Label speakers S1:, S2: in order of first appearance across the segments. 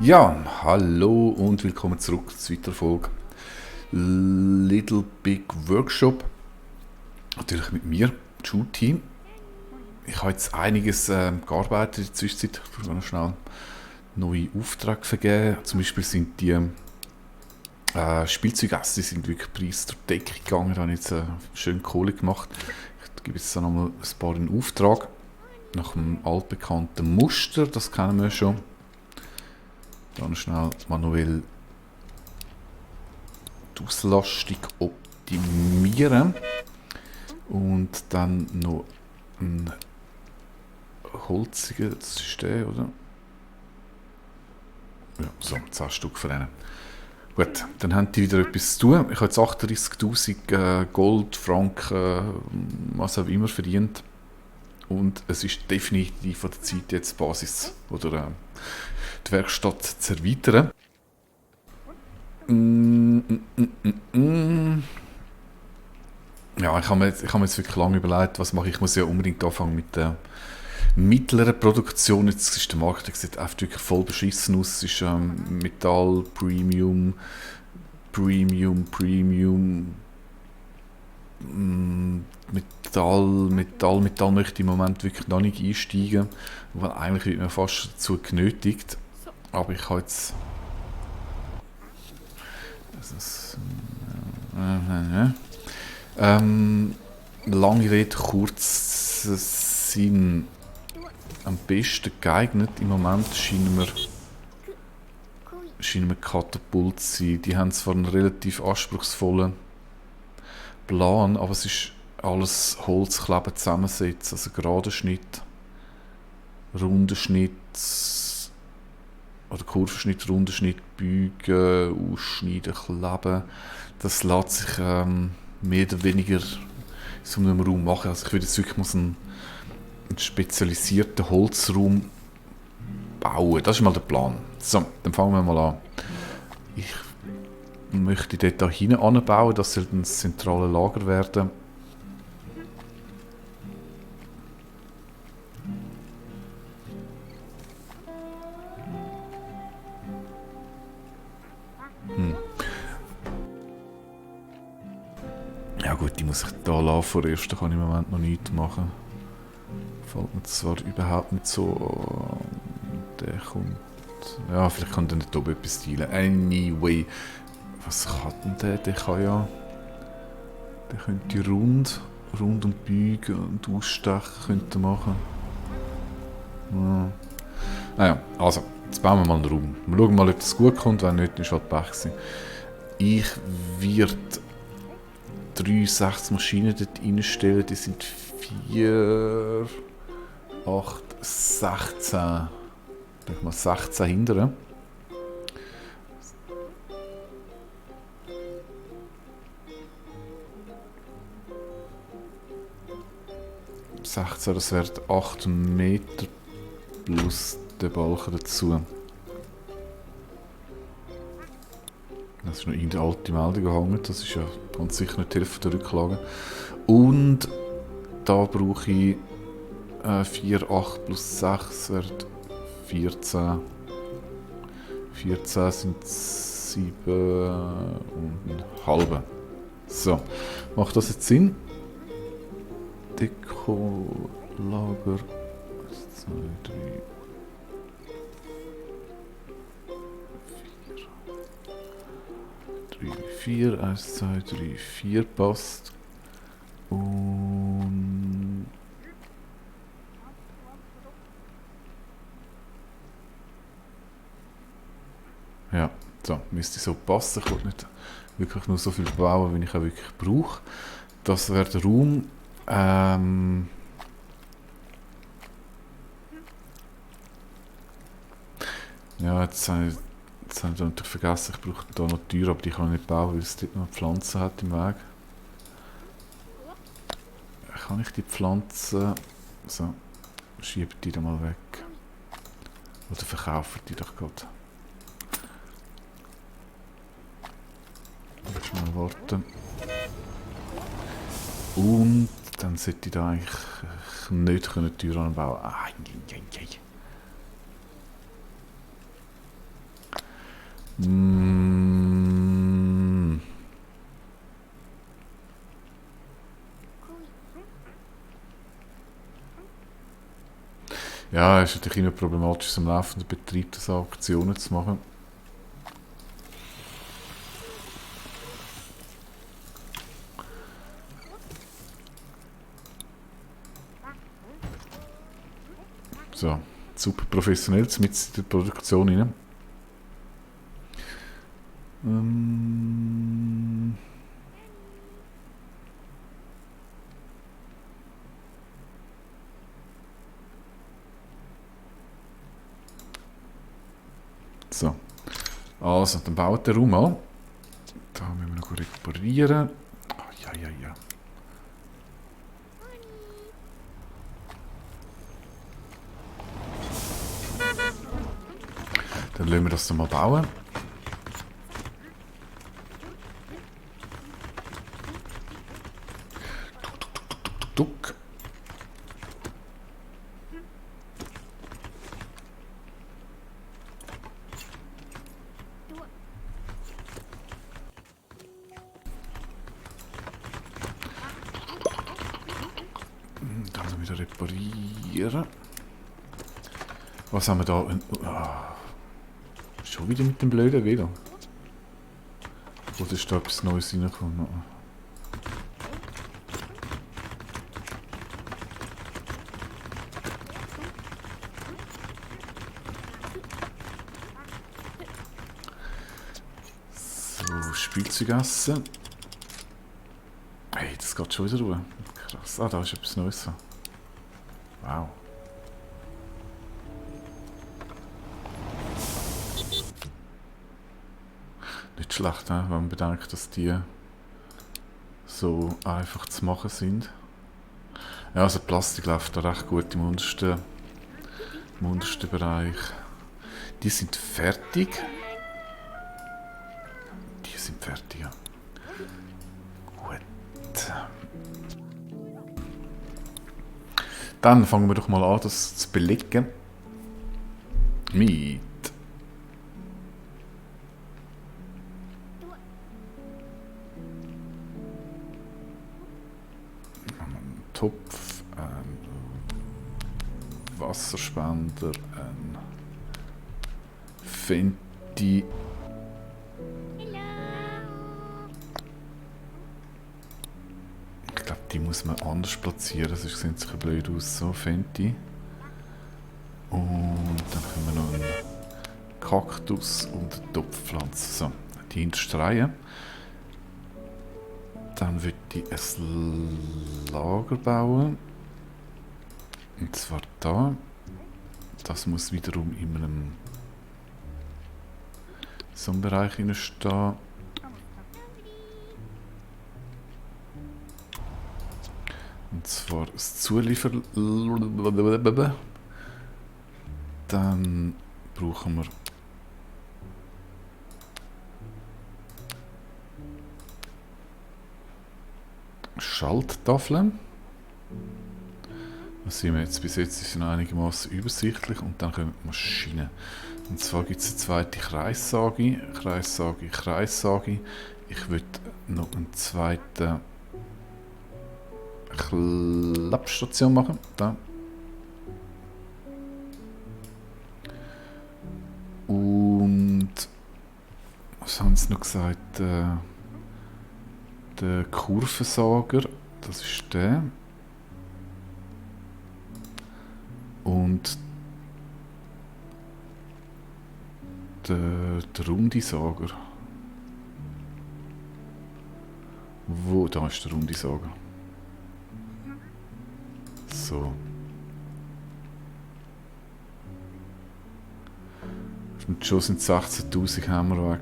S1: Ja, hallo und willkommen zurück zu weiterer Folge Little Big Workshop. Natürlich mit mir, Schulteam. Ich habe jetzt einiges gearbeitet in der Zwischenzeit. Ich muss noch schnell neue Aufträge vergeben. Zum Beispiel sind die Spielzeugessen sind wirklich preis durch die Decke gegangen. Da habe ich jetzt schön Kohle gemacht. Ich gebe jetzt nochmal ein paar in Auftrag. Nach dem altbekannten Muster, das kennen wir schon. Dann schnell manuell die Auslastung optimieren. Und dann noch ein holziger, das ist der, oder? Ja, so, 10 Stück von denen. Gut, dann haben die wieder etwas zu tun. Ich habe jetzt 38'000 Gold, Franken, was auch immer verdient. Und es ist definitiv an der Zeit, jetzt die Basis oder die Werkstatt zu erweitern. Ja, ich habe mir jetzt wirklich lange überlegt, was mache ich. Ich muss ja unbedingt anfangen mit der mittleren Produktion. Jetzt ist der Markt, der sieht einfach wirklich voll beschissen aus. Es ist Metall, Premium, Premium. Metall möchte ich im Moment wirklich noch nicht einsteigen, weil eigentlich wird man fast dazu genötigt. Aber ich habe jetzt... Lange Rede, kurzer Sinn. Am besten geeignet im Moment scheinen wir Katapult zu sein. Die haben zwar einen relativ anspruchsvollen Plan, aber es ist alles Holzkleben zusammensetzen, also gerader Schnitt, runder Schnitt oder Kurvenschnitt, runder Schnitt, bügen, ausschneiden, kleben. Das lässt sich mehr oder weniger in so einem Raum machen. Also ich würde jetzt wirklich mal einen spezialisierten Holzraum bauen. Das ist mal der Plan. So, dann fangen wir mal an. Ich möchte dort da hinten anbauen, das soll ein zentrales Lager werden. Ja gut, die muss ich da lassen vorerst, da kann ich im Moment noch nichts machen. Fällt mir zwar überhaupt nicht so... Der kommt... Ja, vielleicht kann der nicht oben etwas teilen. Anyway, was kann denn der? Der kann ja... Der könnte rund und biegen und ausstechen könnte machen. Ja. Naja, also, jetzt bauen wir mal einen Raum. Wir schauen mal, ob das gut kommt, wenn nicht, ist halt Pech gewesen. Ich werde 3, 6 Maschinen dort reinstellen, die sind 4, 8, 16. Ich denke mal 16 hindern. Das wären 8 Meter plus der Balken dazu. Das ist noch in der alten Meldung gehangen, das ist ja ganz sicher nicht die Hälfte der Rücklagen. Und da brauche ich 4, 8 plus 6 wäre 14. 14 sind 7 und ein halber. So, macht das jetzt Sinn? Deko, Lager, 1, 2, 3, 4, 1, 2, 3, 4 passt. Und... Ja, so, müsste so passen. Ich will nicht wirklich nur so viel bauen, wie ich auch wirklich brauche. Das wäre der Raum. Ja, jetzt habe ich natürlich vergessen, ich brauche hier noch Türen, aber die kann ich nicht bauen, weil es dort noch Pflanzen hat im Weg. Kann ich die Pflanzen... So, schiebe die da mal weg. Oder verkaufe die doch gerade. Schnell warten. Und dann sollte ich da eigentlich nicht Türen anbauen. Mm. Ja, es ist natürlich immer problematisch, am laufenden Betrieb so Aktionen zu machen. So, super professionell, mit in der Produktion rein. So, also, dann baut der Raum an. Da müssen wir noch reparieren. Oh, ja, ja, ja. Dann lassen wir das mal bauen. Duck. Dann wieder reparieren. Was haben wir da? Schon wieder mit dem blöden WLAN. Oder ist da etwas Neues reingekommen? So, Spielzeug essen. Hey, das geht schon wieder durch. Krass. Ah, da ist etwas Neues. Wow. Nicht schlecht, wenn man bedenkt, dass die so einfach zu machen sind. Ja, also Plastik läuft da recht gut im untersten Bereich. Die sind fertig. Die sind fertig, ja. Gut. Dann fangen wir doch mal an, das zu belegen. Mit einem Topf, ein Wasserspender, ein Fenty. Ich glaube, die muss man anders platzieren, sonst sieht es ein blöd aus. So, Fenty. Und dann können wir noch einen Kaktus und eine Topfpflanze. So, die hinterste Reihe. Dann würde ich ein Lager bauen. Und zwar da. Das muss wiederum in einem so einem Bereich stehen. Und zwar das Zuliefer. Dann brauchen wir Schalttafeln. Das sehen wir jetzt. Bis jetzt ist es einigermaßen übersichtlich. Und dann kommen die Maschinen. Und zwar gibt es eine zweite Kreissage. Kreissage. Ich würde noch eine zweite Klappstation machen. Da. Und was haben sie noch gesagt? Der Kurvensager, das ist der. Und der runde Sager. Wo? Da ist der runde Sager. So. Und schon sind 16.000 Hämmer weg.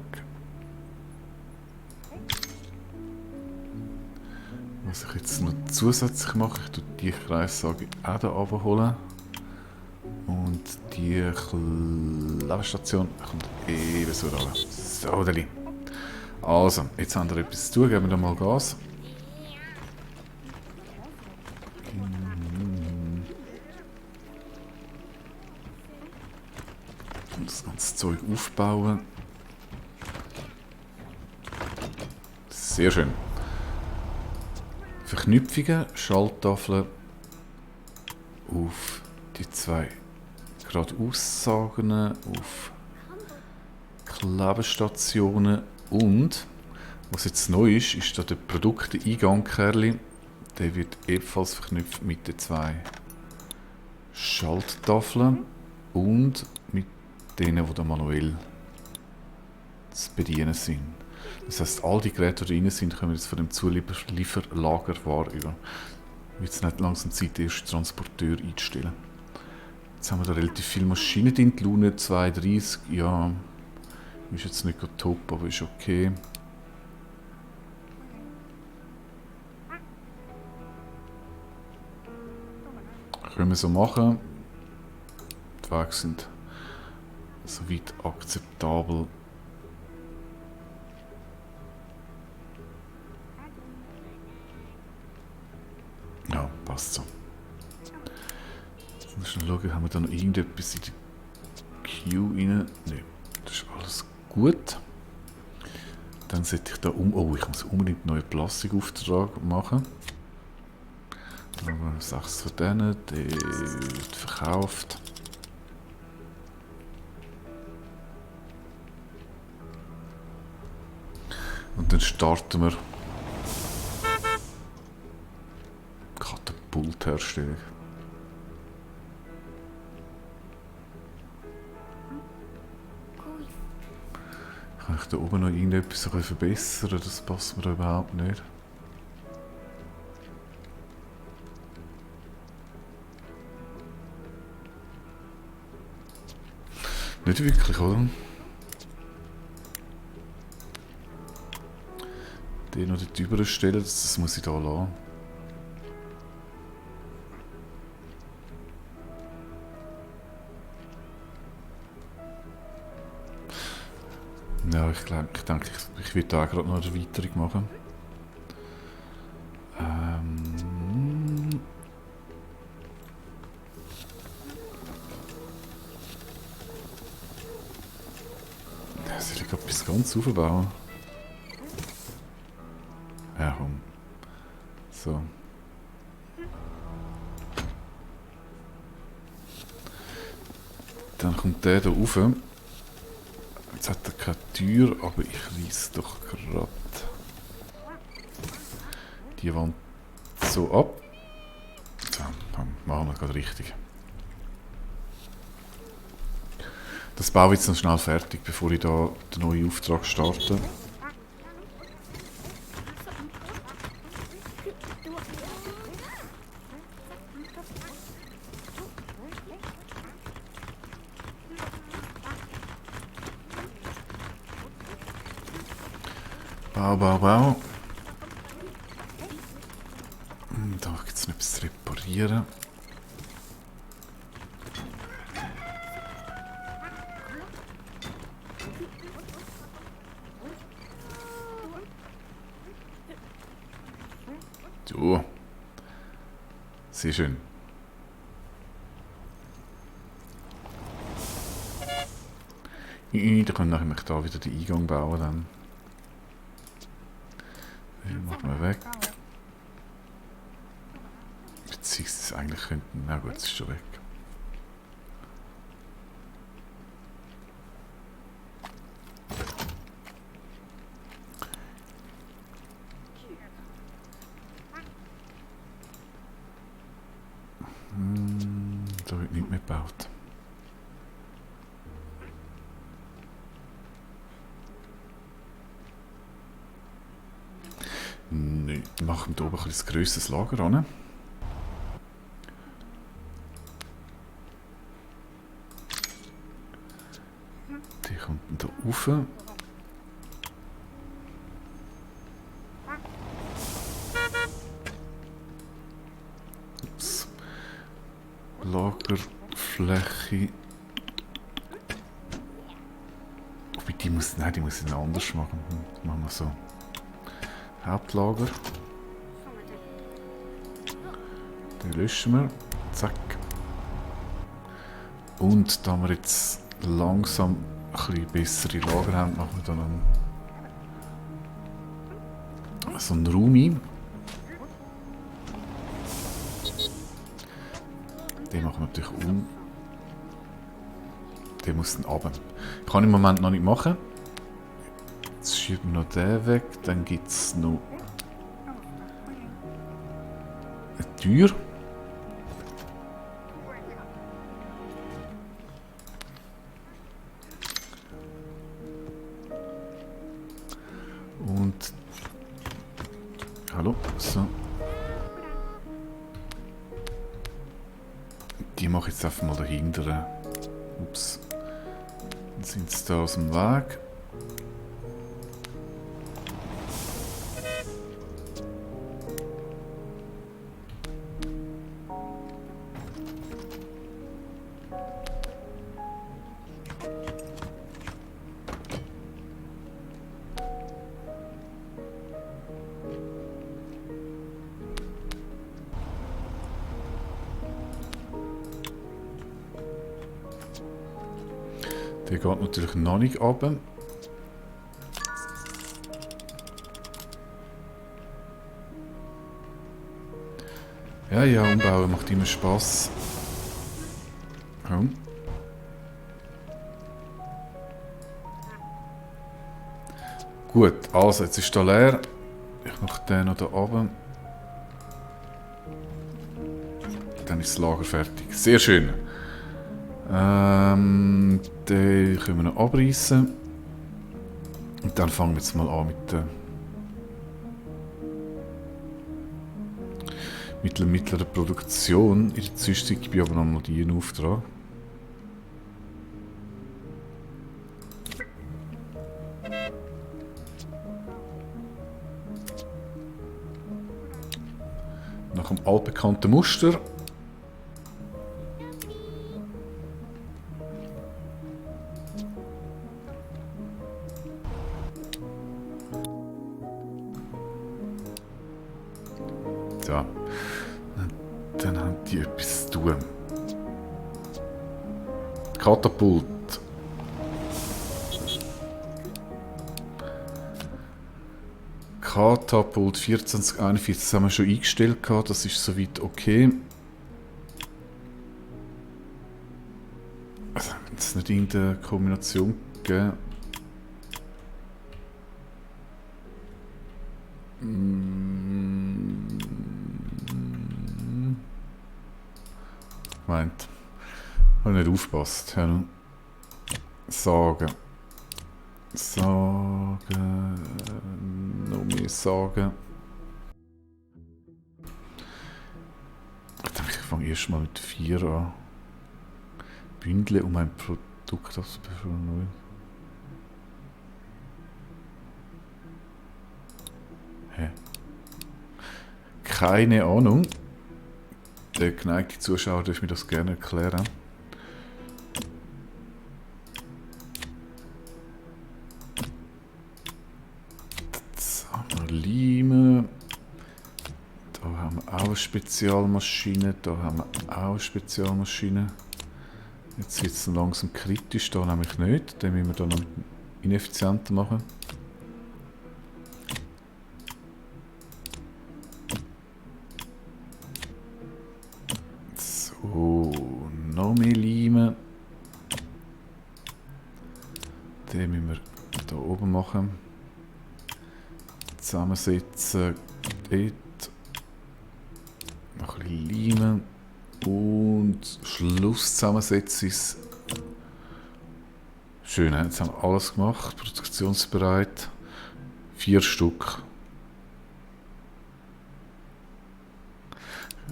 S1: Was ich jetzt noch zusätzlich mache, ich tue die Kreissage auch hier runterholen. Und die Klebestation kommt ebenso ran. So, Deli. Also, jetzt haben wir etwas zu tun, geben wir da mal Gas. Und das ganze Zeug aufbauen. Sehr schön. Verknüpfungen, Schalttafeln auf die zwei geradeaussagen, auf Klebestationen und, was jetzt neu ist, ist da der Produkteeingang Kerli. Der wird ebenfalls verknüpft mit den zwei Schalttafeln und mit denen, die da manuell zu bedienen sind. Das heisst, all die Geräte, die drin sind, können wir jetzt von dem Zulieferlager Ware über. Wird es nicht langsam Zeit, den ersten Transporteur einzustellen. Jetzt haben wir da relativ viele Maschinen drin. Die Lune 32, ja, ist jetzt nicht gerade top, aber ist okay. Können wir so machen. Die Wege sind soweit akzeptabel. Ja, passt so. Jetzt muss ich schauen, haben wir da noch irgendetwas in die Queue rein? Nein, das ist alles gut. Dann sollte ich da oh, ich muss unbedingt einen neuen Plastikauftrag machen. Da haben wir 6 von denen, der wird verkauft. Und dann starten wir Katapultherstellung. Kann ich da oben noch irgendetwas verbessern? Das passt mir da überhaupt nicht. Nicht wirklich, oder? Den noch dort überstellen, das muss ich da lassen. Ja, ich denke, ich werde da gerade noch eine Erweiterung machen. Soll ich etwas ganz aufbauen? Ja, komm. So. Dann kommt der hier rauf. Jetzt hat er keine Tür, aber ich reiss doch gerade die Wand so ab. So, dann machen wir gerade richtig. Das baue ich jetzt noch schnell fertig, bevor ich da den neuen Auftrag starte. Bau. Da gibt es noch etwas zu reparieren. So. Sehr schön. Da können wir nachher da wieder den Eingang bauen. Dann. Den machen wir weg. Beziehungsweise eigentlich könnten... Na gut, es ist schon weg. Da wird nicht mehr gebaut. Nein, machen wir hier oben ein bisschen grösseres Lager an. Die kommt dann hier rauf. Ups. Lagerfläche. Wobei die muss ich noch anders machen. Machen wir so. Hauptlager. Den löschen wir. Zack. Und da wir jetzt langsam ein bisschen bessere Lager haben, machen wir dann so einen Raum ein. Den machen wir natürlich um. Der muss dann runter. Kann ich im Moment noch nicht machen. Jetzt schieben wir noch den weg. Dann gibt es noch eine Tür. Und... Hallo? So. Die mache ich jetzt einfach mal dahinter. Ups. Dann sind sie da aus dem Weg. Der geht natürlich noch nicht runter. Ja, umbauen macht immer Spaß. Ja. Gut, also jetzt ist der leer. Ich mache den noch da oben. Dann ist das Lager fertig. Sehr schön. Den können wir noch abreißen. Und dann fangen wir jetzt mal an mit der mittleren Produktion. In der Zwischenzeit gebe ich aber noch mal die in Auftrag. Nach dem altbekannten Muster. So. Dann haben die etwas zu tun. Katapult. Katapult 2441, das haben wir schon eingestellt gehabt, das ist soweit okay. Also, wenn es nicht in der Kombination gegeben. Meint. Habe nicht aufgepasst. Ja. Sagen. Noch mehr sagen. Ich fange erst mal mit 4 an. Bündle um ein Produkt auszubeschreiben. Hä? Keine Ahnung. Der geneigte Zuschauer darf mir das gerne erklären. Leimen. Da haben wir auch eine Spezialmaschine. Da haben wir auch eine Spezialmaschine. Jetzt wird es langsam kritisch, da nämlich nicht. Den müssen wir dann noch ineffizienter machen. So, noch mehr Leimen. Den müssen wir hier oben machen. Zusammensetzen, dort noch ein bisschen Leimen und Schluss zusammensetzen ist schön. Jetzt haben wir alles gemacht, produktionsbereit, 4 Stück.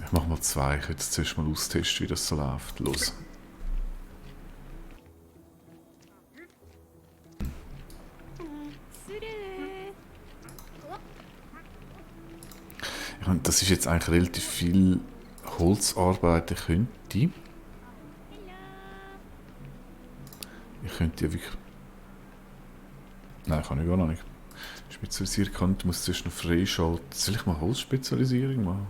S1: Ich mache mal 2, ich werde jetzt zuerst mal austesten, wie das so läuft. Los. Das ist jetzt eigentlich relativ viel Holzarbeit, ich könnte. Ich könnte ja wirklich... Nein, kann ich gar noch nicht. Spezialisieren kann, ich muss zuerst noch freischalten. Soll ich mal Holzspezialisierung machen?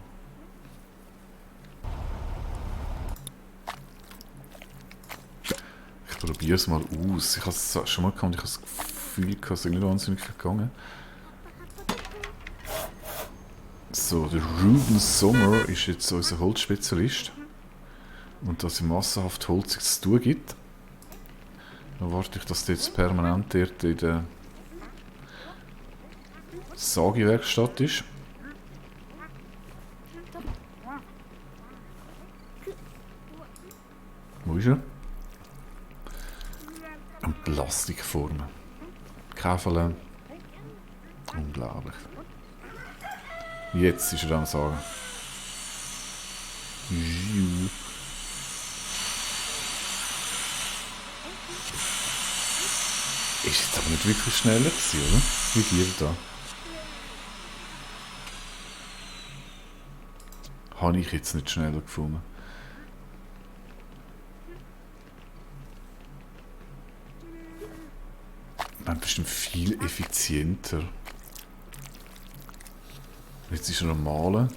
S1: Ich probiere es mal aus. Ich habe es schon mal gehabt, ich habe das Gefühl, es ist nicht wahnsinnig gegangen. So, der Ruben Sommer ist jetzt unser Holzspezialist. Und dass es massenhaft Holz zu tun gibt. Dann warte ich, dass der jetzt permanent dort in der Sagi-Werkstatt ist. Wo ist er? Eine Plastikform. Käferle. Unglaublich. Jetzt ist er am Sagen. Ist jetzt aber nicht wirklich schneller gewesen, oder? Wie dir da. Habe ich jetzt nicht schneller gefunden. Man ist bestimmt viel effizienter. Jetzt ist er am Malen.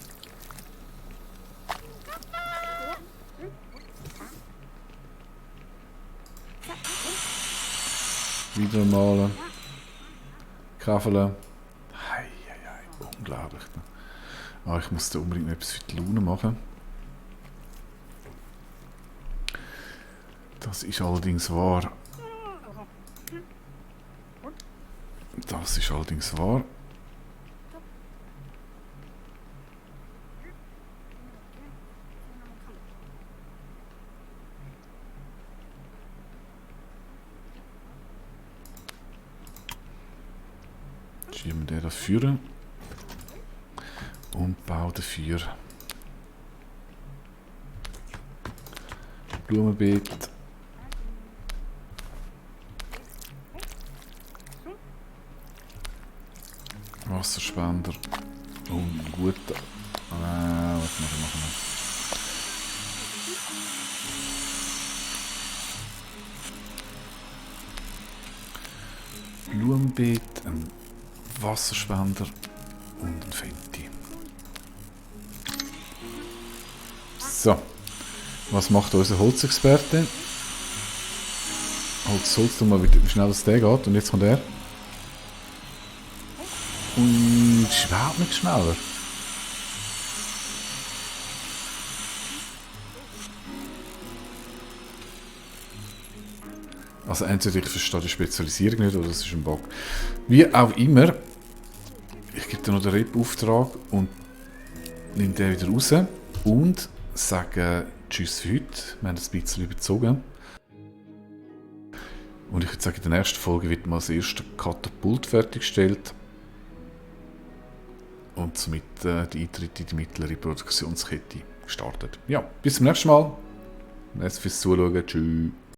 S1: Wieder malen. Käferle. Hei, unglaublich. Ah, ich muss da unbedingt etwas für die Laune machen. Das ist allerdings wahr. Das ist allerdings wahr. Schieben wir den dafür und bauen dafür Blumenbeet. Wasserspender und gut. Was machen wir? Blumenbeet, ein Wasserspender und ein Fenty. So, was macht unser Holzexperte? Holz mal, wie schnell es der geht. Und jetzt kommt er. Und ist überhaupt nicht schneller. Also entweder ich verstehe die Spezialisierung nicht oder das ist ein Bug. Wie auch immer, ich gebe dir noch den Rep-Auftrag und nehme den wieder raus und sage Tschüss für heute. Wir haben es ein bisschen überzogen. Und ich würde sagen, in der nächsten Folge wird mal das erste Katapult fertiggestellt. Und somit der Eintritt in die mittlere Produktionskette gestartet. Ja, bis zum nächsten Mal. Merci fürs Zuschauen. Tschüss.